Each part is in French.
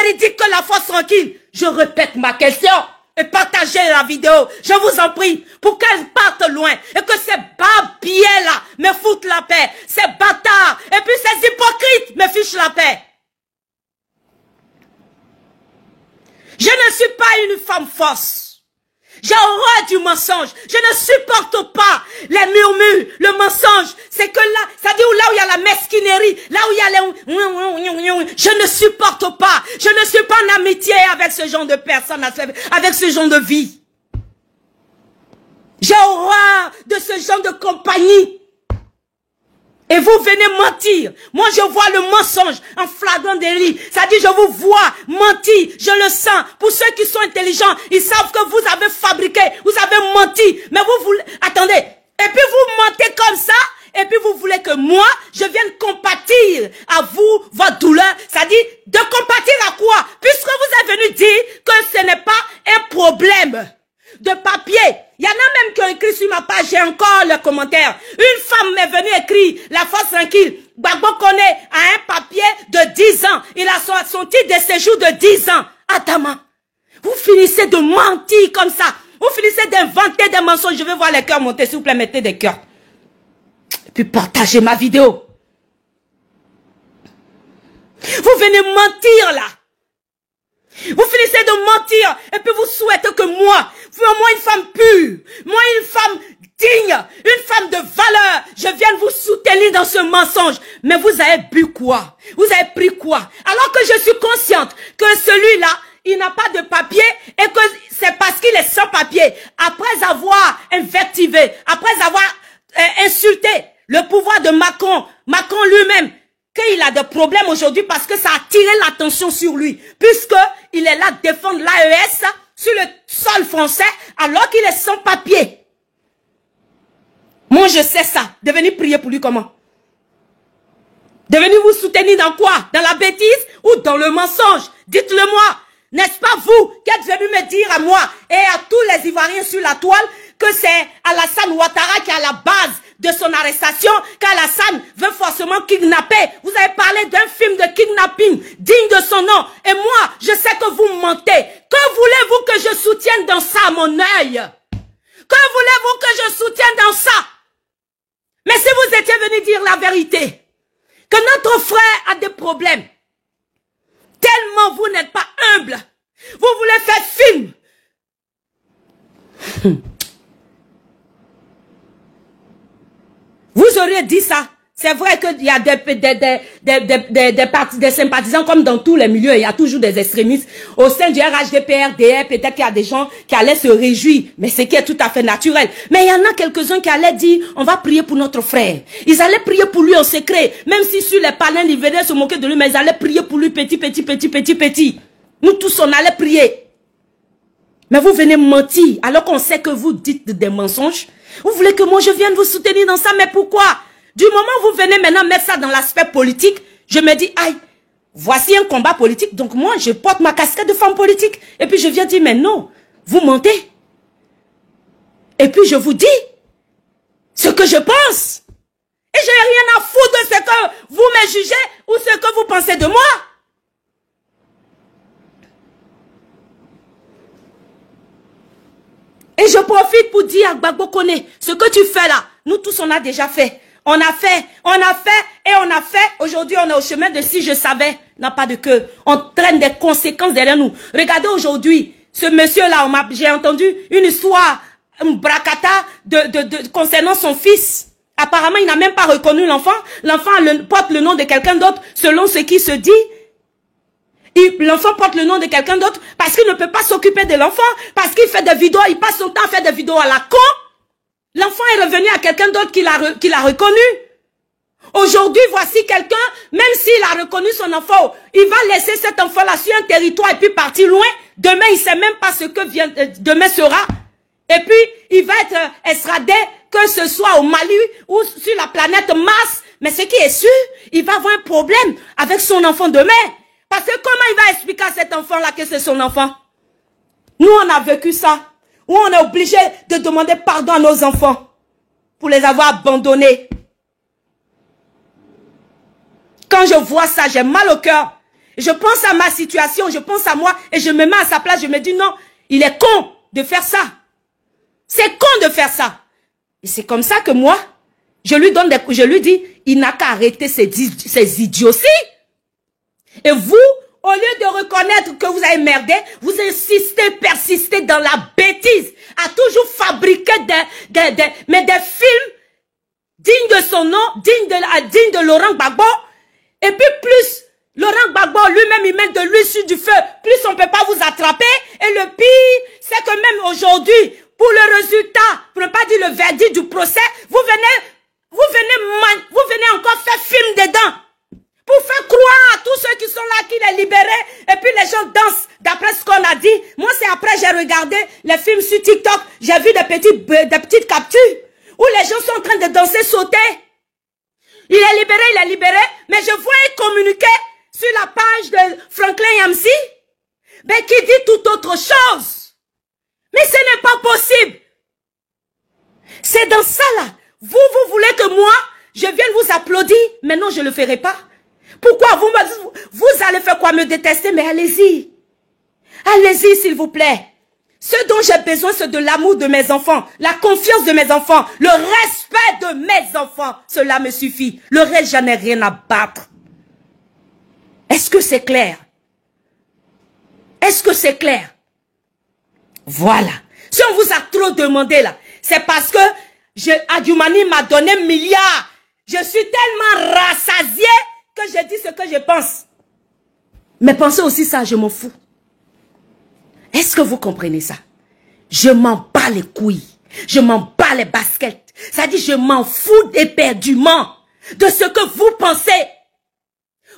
véridique que la force tranquille. Je répète ma question. Et partagez la vidéo, je vous en prie, pour qu'elle parte loin. Et que ces babiers-là me foutent la paix. Ces bâtards, et puis ces hypocrites me fichent la paix. Je ne suis pas une femme fausse. J'ai horreur du mensonge. Je ne supporte pas les murmures, le mensonge. C'est que là, ça dit là où il y a la mesquinerie, là où il y a les... Je ne supporte pas. Je ne suis pas en amitié avec ce genre de personnes, avec ce genre de vie. J'ai horreur de ce genre de compagnie. Et vous venez mentir. Moi, je vois le mensonge en flagrant délit. Ça dit, je vous vois mentir. Je le sens. Pour ceux qui sont intelligents, ils savent que vous avez fabriqué, vous avez menti. Mais vous voulez... Attendez. Et puis vous mentez comme ça. Et puis vous voulez que moi, je vienne compatir à vous, votre douleur. Ça dit, de compatir à quoi? Puisque vous êtes venu dire que ce n'est pas un problème de papier. Il y en a même qui ont écrit sur ma page, j'ai encore le commentaire. Une femme m'est venue écrire, la force tranquille. Gbagbo Koné a un papier de 10 ans. Il a son titre de séjour de 10 ans. Adama, vous finissez de mentir comme ça. Vous finissez d'inventer des mensonges. Je vais voir les cœurs monter, s'il vous plaît, mettez des cœurs. Et puis partagez ma vidéo. Vous venez mentir là. Vous finissez de mentir et puis vous souhaitez que moi une femme pure, moi une femme digne, une femme de valeur, je vienne vous soutenir dans ce mensonge. Mais vous avez bu quoi? Vous avez pris quoi? Alors que je suis consciente que celui-là, il n'a pas de papier et que c'est parce qu'il est sans papier. Après avoir invectivé, après avoir insulté le pouvoir de Macron lui-même, qu'il a des problèmes aujourd'hui parce que ça a attiré l'attention sur lui. Puisqu'il est là défendre l'AES sur le sol français alors qu'il est sans papier. Moi je sais ça. De venir prier pour lui comment? De venir vous soutenir dans quoi? Dans la bêtise ou dans le mensonge? Dites-le moi. N'est-ce pas vous qui êtes venu me dire à moi et à tous les Ivoiriens sur la toile que c'est Alassane Ouattara qui est à la base de son arrestation, qu'Alassane veut forcément kidnapper. Vous avez parlé d'un film de kidnapping digne de son nom. Et moi, je sais que vous mentez. Que voulez-vous que je soutienne dans ça, mon œil? Que voulez-vous que je soutienne dans ça? Mais si vous étiez venu dire la vérité, que notre frère a des problèmes, tellement vous n'êtes pas humble, vous voulez faire film. Vous auriez dit ça. C'est vrai qu'il y a des sympathisants comme dans tous les milieux. Il y a toujours des extrémistes. Au sein du RHDP-RDR, peut-être qu'il y a des gens qui allaient se réjouir. Mais ce qui est tout à fait naturel. Mais il y en a quelques-uns qui allaient dire, on va prier pour notre frère. Ils allaient prier pour lui en secret. Même si sur les panels, ils venaient se moquer de lui, mais ils allaient prier pour lui petit. Nous tous, on allait prier. Mais vous venez mentir alors qu'on sait que vous dites des mensonges. Vous voulez que moi je vienne vous soutenir dans ça, mais pourquoi? Du moment où vous venez maintenant mettre ça dans l'aspect politique, je me dis, aïe, voici un combat politique, donc moi je porte ma casquette de femme politique. Et puis je viens dire, mais non, vous mentez. Et puis je vous dis ce que je pense. Et je n'ai rien à foutre de ce que vous me jugez ou ce que vous pensez de moi. Et je profite pour dire à Gbagbo Koné, ce que tu fais là, nous tous on a déjà fait. On a fait. Aujourd'hui on est au chemin de si je savais, n'a pas de queue. On traîne des conséquences derrière nous. Regardez aujourd'hui, ce monsieur là, j'ai entendu une histoire, un bracata concernant son fils. Apparemment il n'a même pas reconnu l'enfant. L'enfant porte le nom de quelqu'un d'autre selon ce qui se dit. L'enfant porte le nom de quelqu'un d'autre parce qu'il ne peut pas s'occuper de l'enfant, parce qu'il fait des vidéos, il passe son temps à faire des vidéos à la con. L'enfant est revenu à quelqu'un d'autre qui l'a reconnu. Aujourd'hui, voici quelqu'un, même s'il a reconnu son enfant, il va laisser cet enfant-là sur un territoire et puis partir loin. Demain, il ne sait même pas ce que demain sera. Et puis, il va être extradé, que ce soit au Mali ou sur la planète Mars. Mais ce qui est sûr, il va avoir un problème avec son enfant demain. Parce que comment il va expliquer à cet enfant-là que c'est son enfant? Nous, on a vécu ça. Où on est obligé de demander pardon à nos enfants. Pour les avoir abandonnés. Quand je vois ça, j'ai mal au cœur. Je pense à ma situation, je pense à moi et je me mets à sa place. Je me dis non, il est con de faire ça. C'est con de faire ça. Et c'est comme ça que moi, je lui dis, il n'a qu'à arrêter ces idioties. Et vous, au lieu de reconnaître que vous avez merdé, vous insistez, persistez dans la bêtise, à toujours fabriquer des films dignes de son nom, dignes de Laurent Gbagbo. Et puis plus Laurent Gbagbo lui-même, il met de l'huile sur du feu, plus on ne peut pas vous attraper. Et le pire, c'est que même aujourd'hui, pour le résultat, pour ne pas dire le verdict du procès, vous venez encore faire film dedans. Pour faire croire à tous ceux qui sont là qu'il est libéré. Et puis les gens dansent d'après ce qu'on a dit. Moi, c'est après j'ai regardé les films sur TikTok. J'ai vu des petites captures où les gens sont en train de danser, sauter. Il est libéré. Mais je vois un communiqué sur la page de Franklin Yamsi, mais qui dit tout autre chose. Mais ce n'est pas possible. C'est dans ça là. Vous voulez que moi, je vienne vous applaudir, mais non, je ne le ferai pas. Pourquoi vous allez faire quoi? Me détester? Mais allez-y. Allez-y, s'il vous plaît. Ce dont j'ai besoin, c'est de l'amour de mes enfants, la confiance de mes enfants, le respect de mes enfants. Cela me suffit. Le reste, j'en ai rien à battre. Est-ce que c'est clair? Est-ce que c'est clair? Voilà. Si on vous a trop demandé là, c'est parce que Adjumani m'a donné milliards. Je suis tellement rassasié que je dis ce que je pense. Mais pensez aussi ça, je m'en fous. Est-ce que vous comprenez ça? Je m'en bats les couilles. Je m'en bats les baskets. Ça dit, je m'en fous éperdument de ce que vous pensez.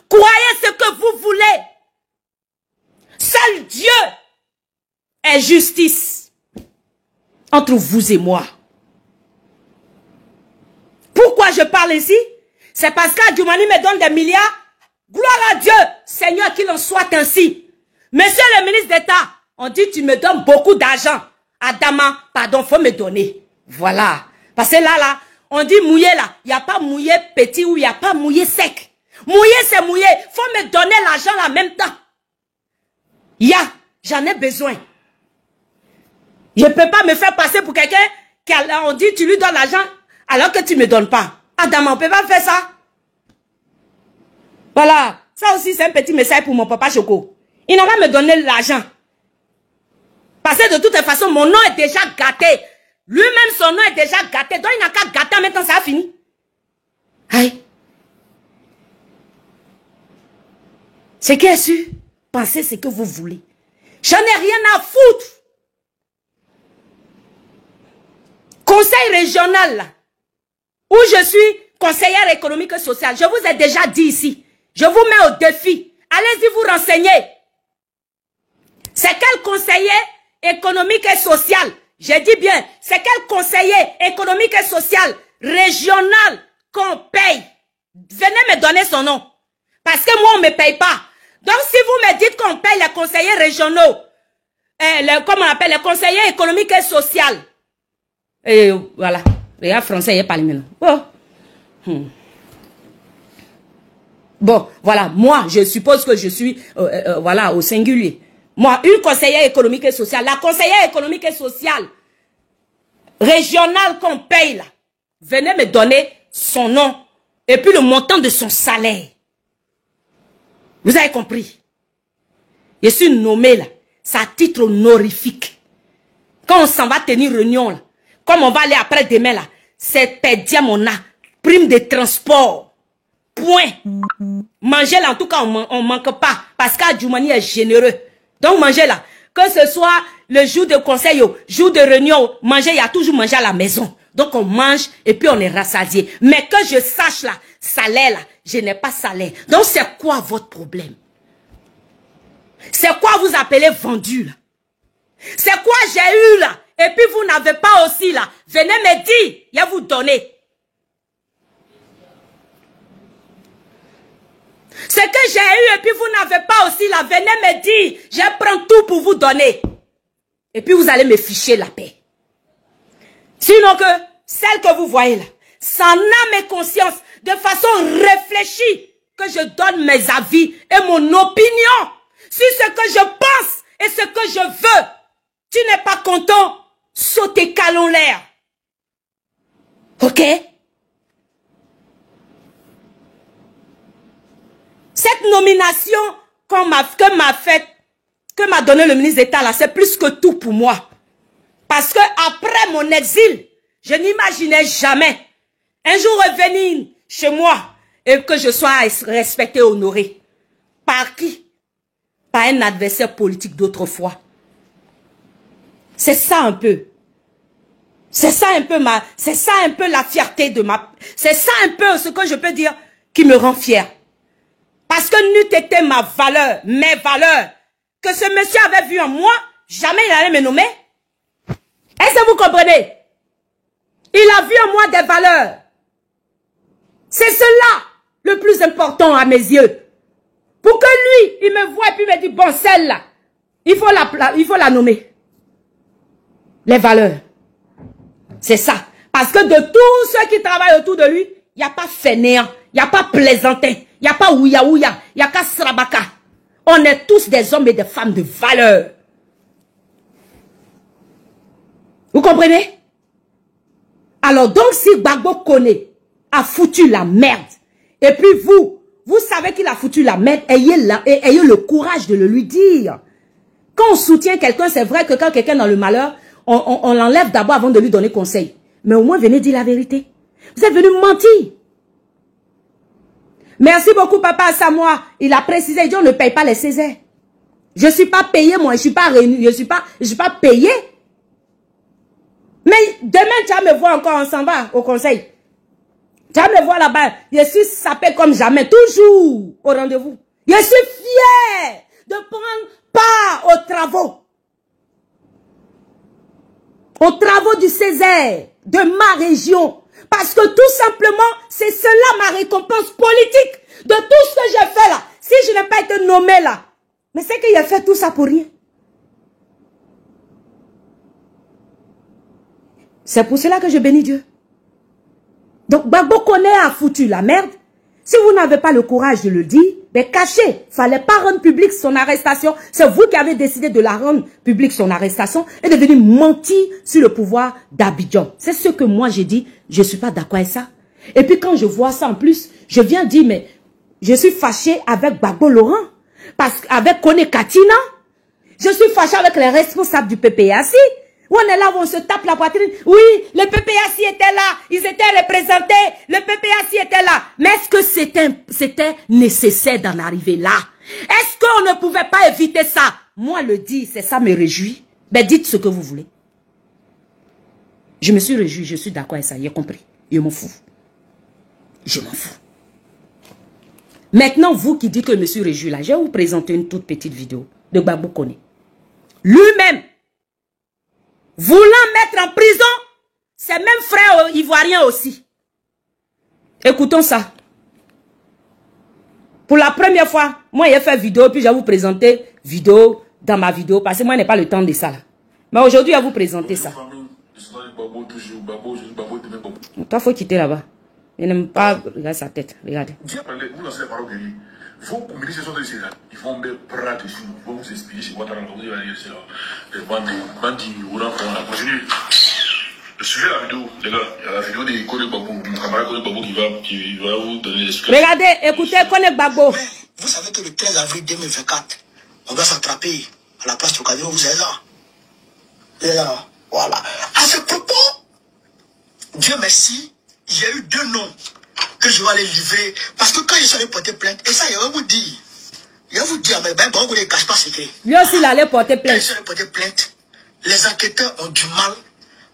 Croyez ce que vous voulez. Seul Dieu est justice entre vous et moi. Pourquoi je parle ici? C'est parce qu'Adjumani me donne des milliards. Gloire à Dieu, Seigneur, qu'il en soit ainsi. Monsieur le ministre d'État, on dit tu me donnes beaucoup d'argent. Adama, pardon, faut me donner. Voilà. Parce que là, on dit mouillé là. Il n'y a pas mouillé petit ou il n'y a pas mouillé sec. Mouillé, c'est mouillé. Faut me donner l'argent en même temps. J'en ai besoin. Je ne peux pas me faire passer pour quelqu'un qui on dit tu lui donnes l'argent alors que tu ne me donnes pas. Adama, on ne peut pas faire ça. Voilà. Ça aussi, c'est un petit message pour mon papa Choco. Il n'a pas me donner l'argent. Parce que de toute façon, mon nom est déjà gâté. Lui-même, son nom est déjà gâté. Donc, il n'a qu'à gâter. Maintenant, ça a fini. Aïe. Ce qui est sûr, pensez ce que vous voulez. J'en ai rien à foutre. Conseil régional, là, où je suis conseillère économique et sociale. Je vous ai déjà dit ici. Je vous mets au défi. Allez-y vous renseigner. C'est quel conseiller économique et social? J'ai dit bien, c'est quel conseiller économique et social régional qu'on paye? Venez me donner son nom. Parce que moi, on ne me paye pas. Donc, si vous me dites qu'on paye les conseillers régionaux, comment on appelle, les conseillers économiques et sociaux. Et voilà. Regarde, français, il n'est pas le maintenant. Bon, voilà. Moi, je suppose que je suis, voilà, au singulier. Moi, une conseillère économique et sociale, la conseillère économique et sociale régionale qu'on paye là, venez me donner son nom et puis le montant de son salaire. Vous avez compris? Je suis nommé là, c'est à titre honorifique. Quand on s'en va tenir réunion là, comme on va aller après demain là, c'est pédiamona, prime de transport. Point. Manger là, en tout cas, on manque pas parce qu'Adjumani est généreux. Donc, manger là, que ce soit le jour de conseil, jour de réunion, manger, il y a toujours manger à la maison. Donc, on mange et puis on est rassasié. Mais que je sache là, salaire là, je n'ai pas salaire. Donc, c'est quoi votre problème? C'est quoi vous appelez vendu là? C'est quoi j'ai eu là? Et puis vous n'avez pas aussi là. Venez me dire, il va vous donner. Ce que j'ai eu et puis vous n'avez pas aussi là, venez me dire, je prends tout pour vous donner. Et puis vous allez me ficher la paix. Sinon que, celle que vous voyez là, sans âme et conscience, de façon réfléchie, que je donne mes avis et mon opinion sur ce que je pense et ce que je veux. Tu n'es pas content? Saute tes calons l'air. Ok? Cette nomination que m'a donné le ministre d'État là, c'est plus que tout pour moi. Parce que après mon exil, je n'imaginais jamais un jour revenir chez moi et que je sois respecté, honoré. Par qui? Par un adversaire politique d'autrefois. C'est ça un peu. C'est ça un peu la fierté de ma... C'est ça un peu ce que je peux dire qui me rend fier. Parce que n'eût été ma valeur, mes valeurs, que ce monsieur avait vu en moi, jamais il allait me nommer. Est-ce que vous comprenez? Il a vu en moi des valeurs. C'est cela le plus important à mes yeux. Pour que lui, il me voit et puis me dit, bon, celle-là, il faut la nommer. Les valeurs. C'est ça. Parce que de tous ceux qui travaillent autour de lui, il n'y a pas fainéant, il n'y a pas plaisantin, il n'y a pas ouya-ouya, il n'y a qu'à srabaka. On est tous des hommes et des femmes de valeur. Vous comprenez? Alors donc si Gbagbo Koné a foutu la merde, et puis vous savez qu'il a foutu la merde, ayez le courage de le lui dire. Quand on soutient quelqu'un, c'est vrai que quand quelqu'un est dans le malheur, on l'enlève d'abord avant de lui donner conseil. Mais au moins, venez dire la vérité. Vous êtes venu mentir. Merci beaucoup, papa Samoa. Il a précisé, il dit, on ne paye pas les Césaires. Je ne suis pas payé, moi. Je suis pas payé. Mais demain, tu vas me voir encore, on s'en va au conseil. Tu vas me voir là-bas. Je suis sapé comme jamais, toujours au rendez-vous. Je suis fier de prendre part aux travaux. Aux travaux du Césaire, de ma région. Parce que tout simplement, c'est cela ma récompense politique de tout ce que j'ai fait là. Si je n'ai pas été nommé là, mais c'est qu'il a fait tout ça pour rien. C'est pour cela que je bénis Dieu. Donc, Gbagbo Koné a foutu la merde. Si vous n'avez pas le courage de le dire, mais cachez. Fallait pas rendre public son arrestation. C'est vous qui avez décidé de la rendre publique son arrestation et de venir mentir sur le pouvoir d'Abidjan. C'est ce que moi j'ai dit. Je suis pas d'accord avec ça. Et puis quand je vois ça en plus, je viens dire, mais je suis fâché avec Gbagbo Laurent. Parce qu'avec Koné Katina, je suis fâché avec les responsables du PPAC. Où on est là, où on se tape la poitrine. Oui, le PPAC était là. Ils étaient représentés. Le PPAC était là. Mais est-ce que c'était nécessaire d'en arriver là? Est-ce qu'on ne pouvait pas éviter ça? Moi, le dire, c'est ça me réjouit. Ben, dites ce que vous voulez. Je me suis réjoui, je suis d'accord avec ça. J'ai compris. Je m'en fous. Je m'en fous. Maintenant, vous qui dites que je me suis réjoui là, je vais vous présenter une toute petite vidéo de Gbagbo Koné. Lui-même, voulant mettre en prison ses mêmes frères ivoiriens aussi. Écoutons ça. Pour la première fois, moi j'ai fait vidéo, puis je vais vous présenter vidéo dans ma vidéo, parce que moi je n'ai pas le temps de ça là. Mais aujourd'hui, je vais vous présenter ça. Toi, il faut quitter là-bas. Je n'aime pas regarder sa tête. Regardez. Vos ministres sont ici là. Ils vont me prendre dessus. Ils vont vous expliquer chez Ouattara. Vous allez aller chez là. Continue. Je suivais la vidéo, les gars. Il y a la vidéo de Koné Gbagbo. Mon camarade Koné Gbagbo qui va vous donner les explications. Regardez, écoutez Koné Gbagbo. Vous savez que le 13 avril 2024, on va s'attraper à la place du Occasion. Vous êtes là. Et là, voilà. À ce propos, Dieu merci, il y a eu 2 noms que je vais aller livrer. Parce que quand je suis allé porter plainte, et ça, je vais vous dire, mais ben, bon, vous ne cachez pas secret. Lui aussi, il allait porter plainte. Quand je suis allé porter plainte, les enquêteurs ont du mal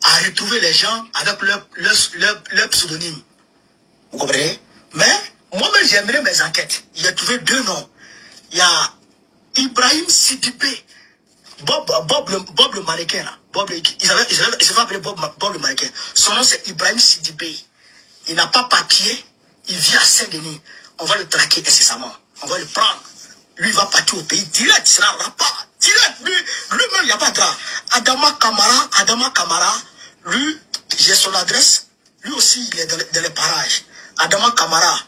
à retrouver les gens avec leur pseudonyme. Vous comprenez? Mais, moi-même, j'aimerais mes enquêtes. J'ai trouvé 2 noms. Il y a Ibrahim Sidibé, Bob le mannequin, là. Il se fait appeler Bob le mannequin. Son nom, c'est Ibrahim Sidibé. Il n'a pas papier. Il vit à Saint-Denis. On va le traquer incessamment. On va le prendre. Lui, il va partir au pays direct. Il sera rapport. Direct. Lui-même, il n'y a pas de gars. Adama Kamara, lui, j'ai son adresse. Lui aussi, il est dans les parages. Adama Kamara,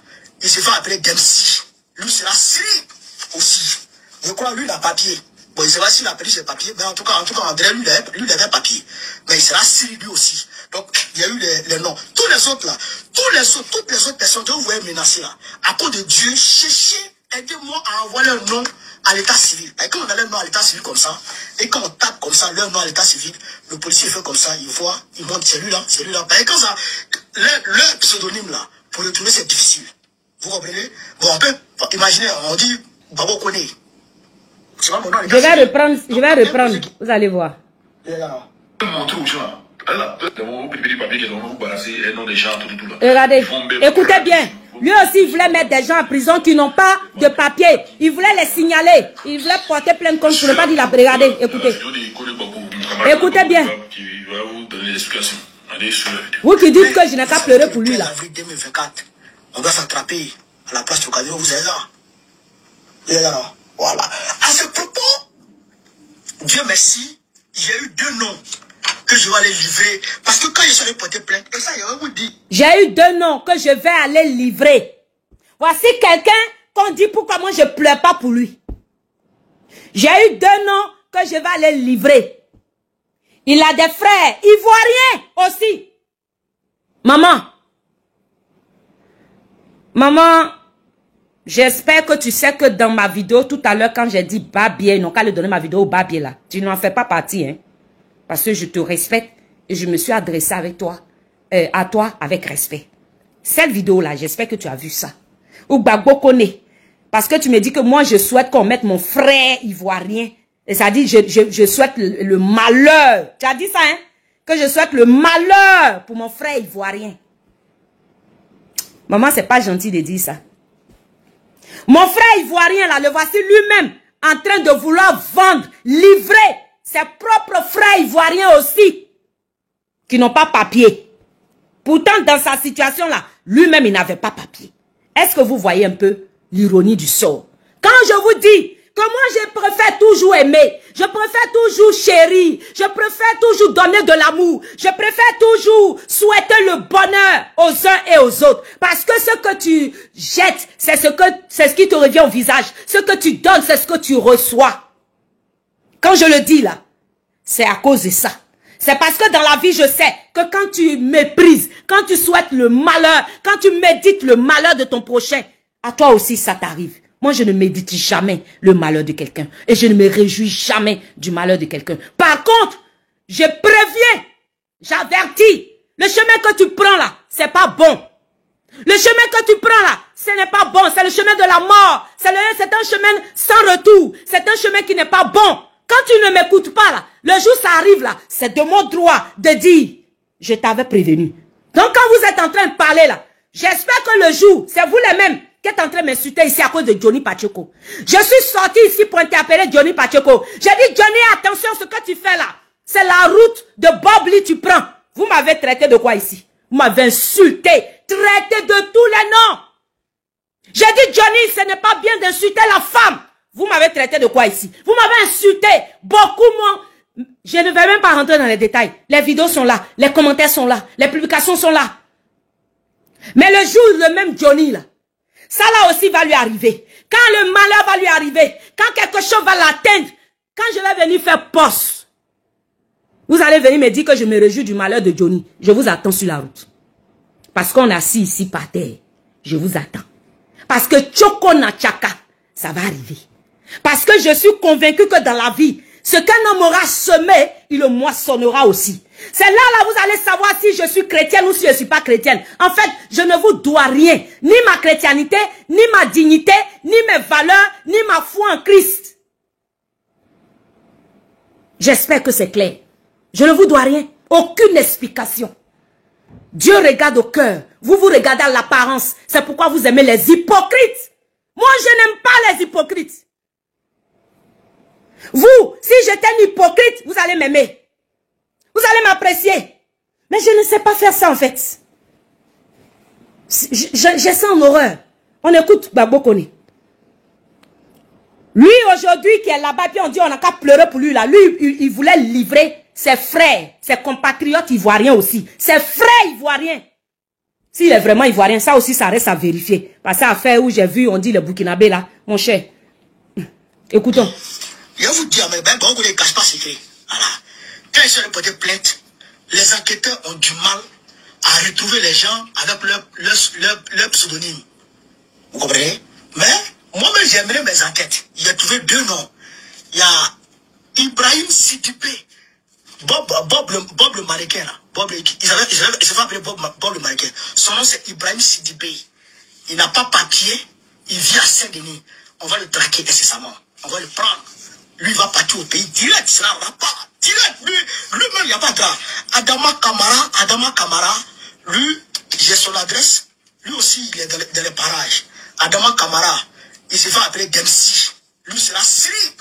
il se fait appeler Dempsey. lui sera Syrie aussi. Je crois lui il a papier. Bon, il ne sait pas s'il a perdu ses papiers, mais en tout cas, André, lui, il avait papier. Mais il sera Syrie lui aussi. Donc, il y a eu les noms. Tous les autres là, toutes les autres personnes que vous voyez menacées là, à cause de Dieu, cherchez, aidez-moi à envoyer leur nom à l'état civil. Et quand on a leur nom à l'état civil comme ça, et quand on tape comme ça leur nom à l'état civil, le policier fait comme ça, il voit, il montre celui-là. Et quand ça, leur pseudonyme là, pour le trouver c'est difficile. Vous comprenez? Bon, on peut imaginer, on dit Babo Kone. Je vais reprendre, vous allez voir. Regardez, écoutez bien. Lui aussi, il voulait mettre des gens en prison qui n'ont pas de papier. Il voulait les signaler. Il voulait porter plainte contre pour ne pas dire la. Regardez, écoutez. Écoutez bien. Vous qui dites que je n'ai qu'à pleurer pour lui là. On doit s'attraper à la place du camion, vous êtes là. Il est là. Voilà. À ce propos, Dieu merci, j'ai eu 2 noms que je vais aller livrer. Parce que quand je suis allé porter plainte, et ça, il va vous dire. J'ai eu 2 noms que je vais aller livrer. Voici quelqu'un qu'on dit pourquoi moi je pleure pas pour lui. J'ai eu 2 noms que je vais aller livrer. Il a des frères ivoiriens aussi. Maman, j'espère que tu sais que dans ma vidéo tout à l'heure quand j'ai dit Babier, non qu'à lui donner ma vidéo au Babier là, tu n'en fais pas partie, hein. Parce que je te respecte et je me suis adressée avec toi, à toi avec respect. Cette vidéo là, j'espère que tu as vu ça. Ou Gbagbo Kone, parce que tu me dis que moi je souhaite qu'on mette mon frère ivoirien. Et ça dit je souhaite le malheur. Tu as dit ça, hein? Que je souhaite le malheur pour mon frère ivoirien. Maman, c'est pas gentil de dire ça. Mon frère ivoirien là, le voici lui-même en train de vouloir vendre, livrer ses propres frères ivoiriens aussi, qui n'ont pas papier. Pourtant, dans sa situation là, lui-même il n'avait pas papier. Est-ce que vous voyez un peu l'ironie du sort? Quand je vous dis que moi je préfère toujours aimer, je préfère toujours chérir, je préfère toujours donner de l'amour, je préfère toujours souhaiter le bonheur aux uns et aux autres. Parce que ce que tu jettes, c'est ce qui te revient au visage. Ce que tu donnes, c'est ce que tu reçois. Quand je le dis là, c'est à cause de ça. C'est parce que dans la vie, je sais que quand tu méprises, quand tu souhaites le malheur, quand tu médites le malheur de ton prochain, à toi aussi ça t'arrive. Moi, je ne médite jamais le malheur de quelqu'un. Et je ne me réjouis jamais du malheur de quelqu'un. Par contre, je préviens, j'avertis. Le chemin que tu prends là, c'est pas bon. Le chemin que tu prends là, ce n'est pas bon. C'est le chemin de la mort. C'est un chemin sans retour. C'est un chemin qui n'est pas bon. Quand tu ne m'écoutes pas là, le jour ça arrive là, c'est de mon droit de dire, je t'avais prévenu. Donc quand vous êtes en train de parler là, j'espère que le jour, c'est vous les mêmes qui êtes en train de m'insulter ici à cause de Johnny Pacheco. Je suis sorti ici pour interpeller Johnny Pacheco. J'ai dit, Johnny, attention, ce que tu fais là, c'est la route de Bob Lee, tu prends. Vous m'avez traité de quoi ici? Vous m'avez insulté, traité de tous les noms. J'ai dit, Johnny, ce n'est pas bien d'insulter la femme. Vous m'avez traité de quoi ici? Vous m'avez insulté beaucoup moins. Je ne vais même pas rentrer dans les détails. Les vidéos sont là, les commentaires sont là, les publications sont là. Mais le jour, le même Johnny là, ça là aussi va lui arriver. Quand le malheur va lui arriver, quand quelque chose va l'atteindre, quand je vais venir faire poste, vous allez venir me dire que je me réjouis du malheur de Johnny. Je vous attends sur la route. Parce qu'on est assis ici par terre. Je vous attends. Parce que Choko Nachaka, ça va arriver. Parce que je suis convaincu que dans la vie, ce qu'un homme aura semé, il le moissonnera aussi. C'est là vous allez savoir si je suis chrétienne ou si je ne suis pas chrétienne. En fait, je ne vous dois rien. Ni ma chrétienté, ni ma dignité, ni mes valeurs, ni ma foi en Christ. J'espère que c'est clair. Je ne vous dois rien. Aucune explication. Dieu regarde au cœur. Vous regardez à l'apparence. C'est pourquoi vous aimez les hypocrites. Moi, je n'aime pas les hypocrites. Vous, si j'étais un hypocrite, vous allez m'aimer. Vous allez m'apprécier. Mais je ne sais pas faire ça en fait. J'ai ça en horreur. On écoute Gbagbo Kone. Lui aujourd'hui qui est là-bas, puis on dit on n'a qu'à pleurer pour lui là. Lui, il voulait livrer ses frères, ses compatriotes ivoiriens aussi. Ses frères ivoiriens. S'il est vraiment ivoirien, ça aussi, ça reste à vérifier. Parce que affaire où j'ai vu, on dit le Burkinabé là, mon cher. Écoutons. Je vais vous dire, mais ben, ne cache pas secret. Voilà. Quand ils sont portés plainte, les enquêteurs ont du mal à retrouver les gens avec leur pseudonyme. Vous comprenez? Mais moi-même, j'aimerais mes enquêtes. J'ai trouvé 2 noms. Il y a Ibrahim Sidibé, Bob le Marocain. Il se fait appeler Bob le Marocain. Son nom c'est Ibrahim Sidibé. Il n'a pas papier. Il vit à Saint-Denis. On va le traquer incessamment. On va le prendre. Lui, il va partir au pays direct. C'est un rapport. Direct. Lui-même, il n'y a pas de drap. Adama Kamara, lui, j'ai son adresse. Lui aussi, il est dans les parages. Adama Kamara, il se fait appeler Dempsey. Lui, c'est la Syrie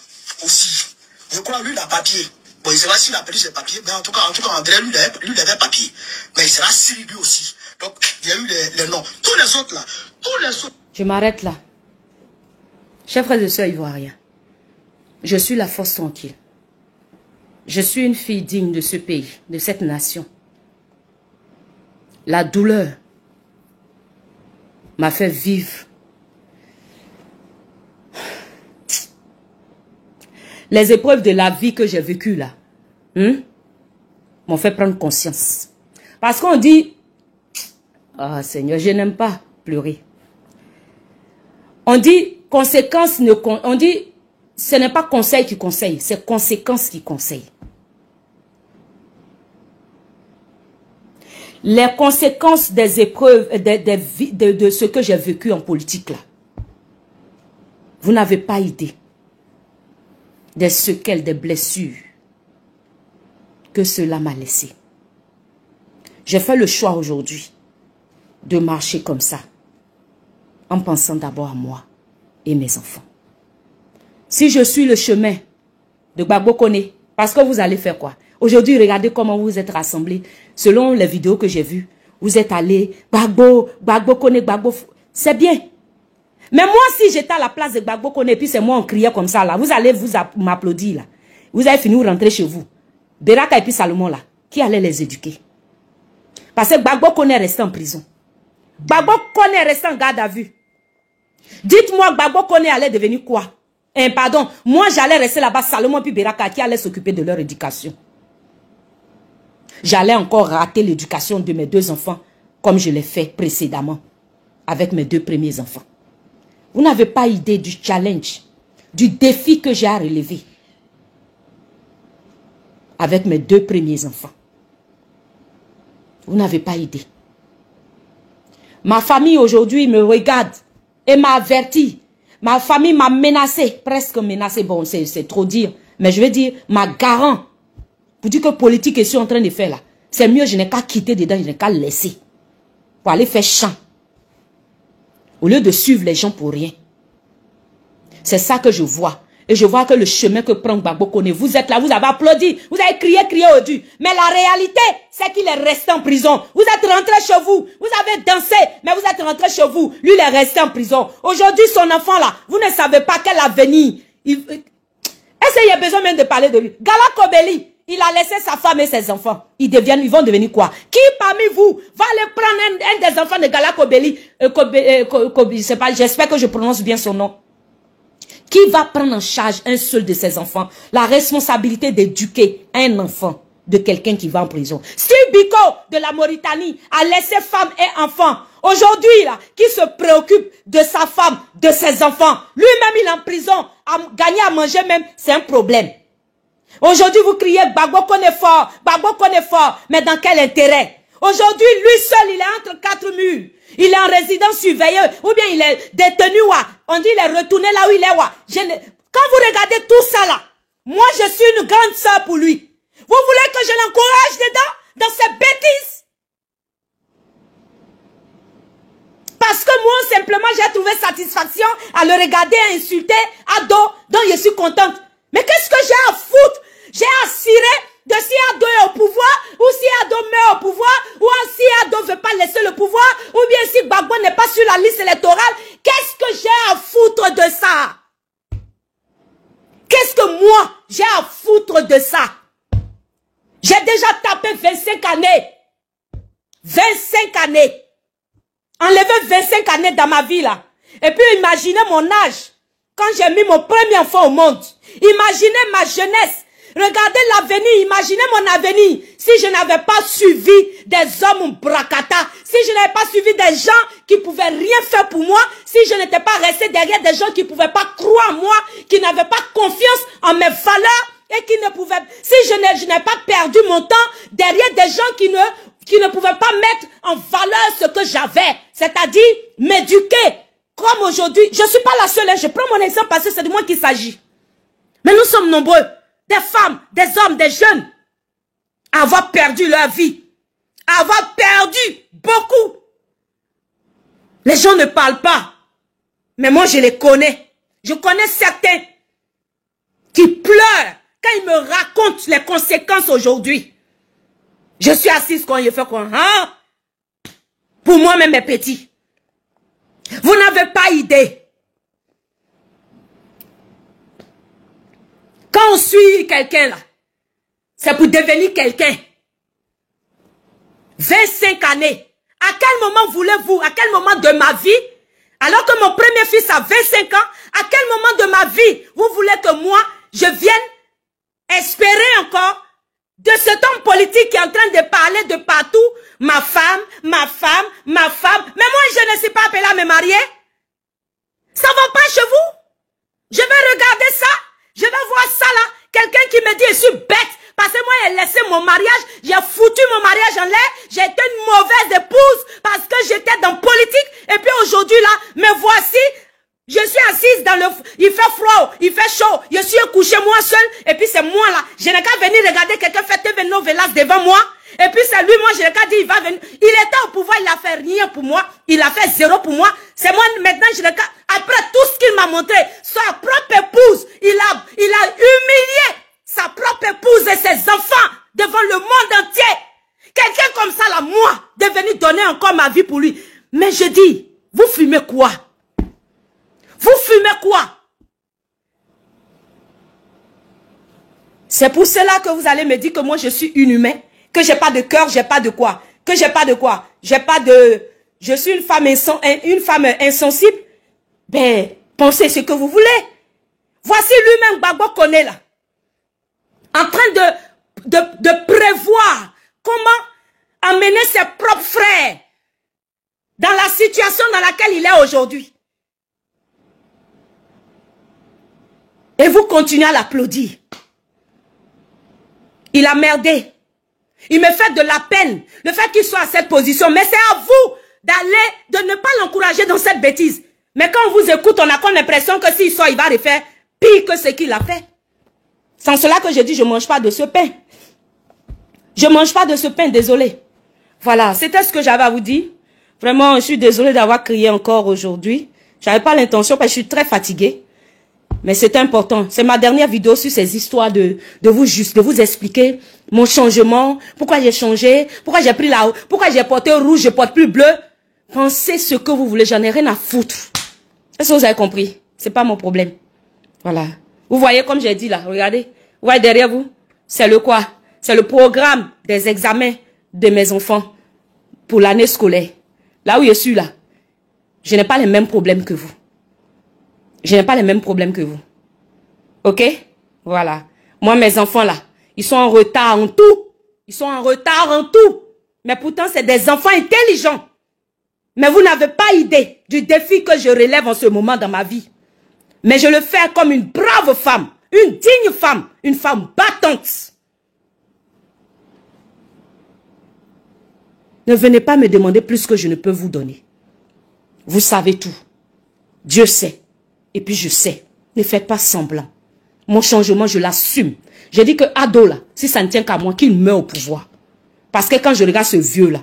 aussi. Je crois lui, il a papier. Bon, il sera s'il a perdu ses papiers. Mais en tout cas, André, lui, il avait papier. Mais il sera Syrie lui aussi. Donc, il y a eu les noms. Tous les autres, là. Tous les autres. Je m'arrête là. Chers frères et sœurs ivoiriens, je suis la force tranquille. Je suis une fille digne de ce pays, de cette nation. La douleur m'a fait vivre. Les épreuves de la vie que j'ai vécues là, m'ont fait prendre conscience. Parce qu'on dit, ah Seigneur, je n'aime pas pleurer. On dit, conséquence ne... On dit, ce n'est pas conseil qui conseille, c'est conséquence qui conseille. Les conséquences des épreuves, de ce que j'ai vécu en politique là, vous n'avez pas idée des séquelles, des blessures que cela m'a laissé. J'ai fait le choix aujourd'hui de marcher comme ça, en pensant d'abord à moi et mes enfants. Si je suis le chemin de Gbagbo Kone, parce que vous allez faire quoi? Aujourd'hui, regardez comment vous êtes rassemblés. Selon les vidéos que j'ai vues, vous êtes allés, Gbagbo Kone, Gbagbo... C'est bien. Mais moi, si j'étais à la place de Gbagbo Kone, et puis c'est moi, on criait comme ça, là, vous allez m'applaudir, là. Vous allez finir, vous rentrez chez vous. Beraka et puis Salomon, là, qui allait les éduquer? Parce que Gbagbo Kone est resté en prison. Gbagbo Kone est resté en garde à vue. Dites-moi, Gbagbo Kone allait devenir quoi? Pardon, moi j'allais rester là-bas, Salomon puis Beraka, qui allait s'occuper de leur éducation. J'allais encore rater l'éducation de mes 2 enfants, comme je l'ai fait précédemment, avec mes 2 premiers enfants. Vous n'avez pas idée du challenge, du défi que j'ai à relever avec mes 2 premiers enfants. Vous n'avez pas idée. Ma famille aujourd'hui me regarde et m'a averti. Ma famille m'a menacé, presque menacé. Bon, c'est trop dire, mais je vais dire, ma garant. Pour dire que politique que je suis en train de faire là, c'est mieux, je n'ai qu'à quitter dedans, je n'ai qu'à laisser. Pour aller faire chant. Au lieu de suivre les gens pour rien. C'est ça que je vois. Et je vois que le chemin que prend Gbagbo Kone, vous êtes là, vous avez applaudi, vous avez crié au Dieu. Mais la réalité, c'est qu'il est resté en prison. Vous êtes rentré chez vous, vous avez dansé, mais vous êtes rentré chez vous. Lui, il est resté en prison. Aujourd'hui, son enfant là, vous ne savez pas quel avenir. Est-ce qu'il y a besoin même de parler de lui? Gala Kobeli, il a laissé sa femme et ses enfants. Ils vont devenir quoi? Qui parmi vous va aller prendre un des enfants de Gala Kobeli? J'espère que je prononce bien son nom. Qui va prendre en charge un seul de ses enfants? La responsabilité d'éduquer un enfant de quelqu'un qui va en prison. Steve Biko de la Mauritanie a laissé femme et enfants. Aujourd'hui, là, qui se préoccupe de sa femme, de ses enfants. Lui-même, il est en prison. Gagner à manger même, c'est un problème. Aujourd'hui, vous criez Gbagbo Kone fort, Gbagbo Kone fort. Mais dans quel intérêt? Aujourd'hui, lui seul, il est entre 4 murs. Il est en résidence surveillée, ou bien il est détenu, on dit il est retourné là où il est. Quand vous regardez tout ça là, moi je suis une grande sœur pour lui. Vous voulez que je l'encourage dedans, dans ses bêtises? Parce que moi simplement j'ai trouvé satisfaction à le regarder, à insulter, à dos, donc je suis contente. Mais qu'est-ce que j'ai à foutre? J'ai à cirer de si Ado est au pouvoir, ou si Ado meurt au pouvoir, ou si Ado ne veut pas laisser le pouvoir, ou bien si Gbagbo n'est pas sur la liste électorale. Qu'est-ce que j'ai à foutre de ça? Qu'est-ce que moi, j'ai à foutre de ça? J'ai déjà tapé 25 années. 25 années. enlevé 25 années dans ma vie là. Et puis imaginez mon âge. Quand j'ai mis mon premier enfant au monde. Imaginez ma jeunesse. Regardez l'avenir, imaginez mon avenir. Si je n'avais pas suivi des hommes bracata, si je n'avais pas suivi des gens qui pouvaient rien faire pour moi, si je n'étais pas resté derrière des gens qui pouvaient pas croire en moi, qui n'avaient pas confiance en mes valeurs et qui ne pouvaient, si je n'ai pas perdu mon temps derrière des gens qui ne pouvaient pas mettre en valeur ce que j'avais, c'est-à-dire m'éduquer. Comme aujourd'hui, je ne suis pas la seule, je prends mon exemple parce que c'est de moi qu'il s'agit. Mais nous sommes nombreux. Des femmes, des hommes, des jeunes, à avoir perdu leur vie, à avoir perdu beaucoup. Les gens ne parlent pas, mais moi je les connais. Je connais certains qui pleurent quand ils me racontent les conséquences aujourd'hui. Je suis assise quand il fait quoi, hein? Pour moi-même mes petits. Vous n'avez pas idée. Quand on suit quelqu'un là, c'est pour devenir quelqu'un. 25 années. À quel moment voulez-vous, à quel moment de ma vie, alors que mon premier fils a 25 ans, à quel moment de ma vie vous voulez que moi, je vienne espérer encore de cet homme politique qui est en train de parler de partout, ma femme, ma femme, ma femme. Mais moi, je ne suis pas appelée à me marier. Ça va pas chez vous? Je vais regarder ça. Je vais voir ça là, quelqu'un qui me dit je suis bête parce que moi j'ai laissé mon mariage, j'ai foutu mon mariage en l'air, j'ai été une mauvaise épouse parce que j'étais dans politique et puis aujourd'hui là, me voici, je suis assise dans le, il fait froid, il fait chaud, je suis couché moi seul et puis c'est moi là, je n'ai qu'à venir regarder quelqu'un faire TV Novelas devant moi et puis c'est lui, moi je n'ai qu'à dire il va venir, il était au pouvoir, il a fait rien pour moi, il a fait zéro pour moi, c'est moi maintenant je n'ai qu'à, après tout ce qu'il m'a montré, sa propre épouse, il a humilié sa propre épouse et ses enfants devant le monde entier. Quelqu'un comme ça là, moi, de venir donner encore ma vie pour lui. Mais je dis, vous fumez quoi? Vous fumez quoi? C'est pour cela que vous allez me dire que moi je suis inhumain, que j'ai pas de cœur, j'ai pas de quoi, que j'ai pas de quoi, j'ai pas de, je suis une femme insensible. Ben, pensez ce que vous voulez. Voici lui-même, Gbagbo Koné là, en train de prévoir comment amener ses propres frères dans la situation dans laquelle il est aujourd'hui. Et vous continuez à l'applaudir. Il a merdé. Il me fait de la peine, le fait qu'il soit à cette position. Mais c'est à vous de ne pas l'encourager dans cette bêtise. Mais quand on vous écoute, on a comme l'impression que s'il sort, il va refaire pire que ce qu'il a fait. C'est en cela que je dis, je ne mange pas de ce pain. Je ne mange pas de ce pain, désolé. Voilà, c'était ce que j'avais à vous dire. Vraiment, je suis désolée d'avoir crié encore aujourd'hui. Je n'avais pas l'intention parce que je suis très fatiguée. Mais c'est important. C'est ma dernière vidéo sur ces histoires de vous expliquer mon changement, pourquoi j'ai changé, pourquoi j'ai pris là, pourquoi j'ai porté rouge, je porte plus bleu. Pensez ce que vous voulez, j'en ai rien à foutre. Est-ce que vous avez compris? C'est pas mon problème. Voilà. Vous voyez comme j'ai dit là, regardez. Vous voyez derrière vous, c'est le quoi? C'est le programme des examens de mes enfants pour l'année scolaire. Là où je suis là, je n'ai pas les mêmes problèmes que vous. Je n'ai pas les mêmes problèmes que vous. Ok? Voilà. Moi, mes enfants là, ils sont en retard en tout. Ils sont en retard en tout. Mais pourtant, c'est des enfants intelligents. Mais vous n'avez pas idée du défi que je relève en ce moment dans ma vie. Mais je le fais comme une brave femme, une digne femme, une femme battante. Ne venez pas me demander plus que je ne peux vous donner. Vous savez tout. Dieu sait. Et puis je sais. Ne faites pas semblant. Mon changement, je l'assume. J'ai dit que Ado là, si ça ne tient qu'à moi, qu'il meurt au pouvoir. Parce que quand je regarde ce vieux là,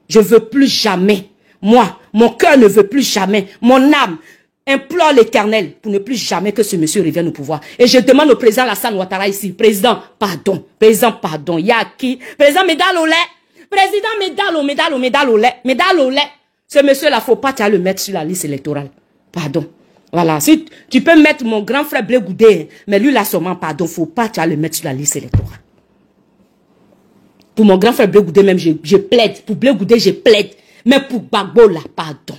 je ne veux plus jamais. Moi, mon cœur ne veut plus jamais. Mon âme implore l'Éternel pour ne plus jamais que ce monsieur revienne au pouvoir. Et je demande au président Alassane Ouattara ici, président, pardon. Président, pardon. Il y a qui? Président, médaille au lait. Président, médaille au lait. Ce monsieur-là, faut pas le mettre sur la liste électorale. Pardon. Voilà. Si tu peux mettre mon grand frère Blé Goudé, mais lui là seulement, pardon, faut pas le mettre sur la liste électorale. Pour mon grand frère Blé Goudé même, je plaide. Pour Blé Goudé, je plaide. Mais pour Gbagbo, là, pardon.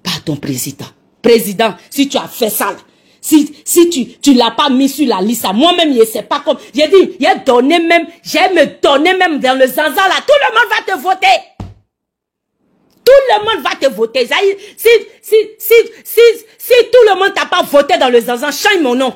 Pardon, président. Président, si tu as fait ça, là, si tu l'as pas mis sur la liste, moi-même, je ne sais pas comme. J'ai dit, j'ai me donné même dans le zanzan, là, tout le monde va te voter. Tout le monde va te voter. Si tout le monde t'a pas voté dans le zanzan, change mon nom.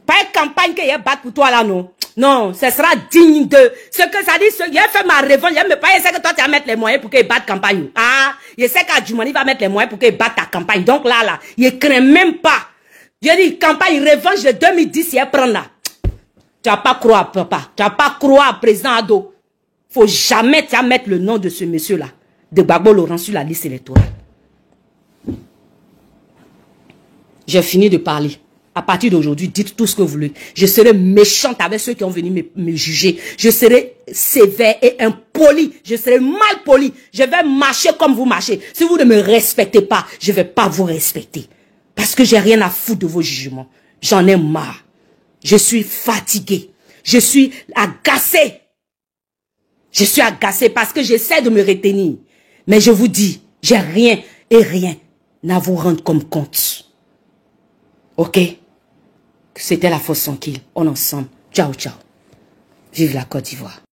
Pas une campagne que j'ai battu pour toi, là, non. Non, ce sera digne de ce que ça dit. J'ai fait ma revanche. Je ne pas essayer que toi, tu vas mettre les moyens pour qu'il batte campagne. Ah, je sais qu'Adjoumani va mettre les moyens pour qu'il batte ta campagne. Donc là, je ne crains même pas. Je dis, campagne revanche de 2010, il prend là. Tu vas pas croire, papa. Tu vas pas croire, président Ado. Faut jamais tu vas mettre le nom de ce monsieur-là, de Gbagbo Laurent, sur la liste électorale. J'ai fini de parler. À partir d'aujourd'hui, dites tout ce que vous voulez. Je serai méchante avec ceux qui ont venu me juger. Je serai sévère et impoli. Je serai mal poli. Je vais marcher comme vous marchez. Si vous ne me respectez pas, je ne vais pas vous respecter. Parce que j'ai rien à foutre de vos jugements. J'en ai marre. Je suis fatiguée. Je suis agacée. Je suis agacée parce que j'essaie de me retenir. Mais je vous dis, j'ai rien et rien à vous rendre comme compte. Ok? C'était la Fosse Tranquille. On ensemble. Ciao, ciao. Vive la Côte d'Ivoire.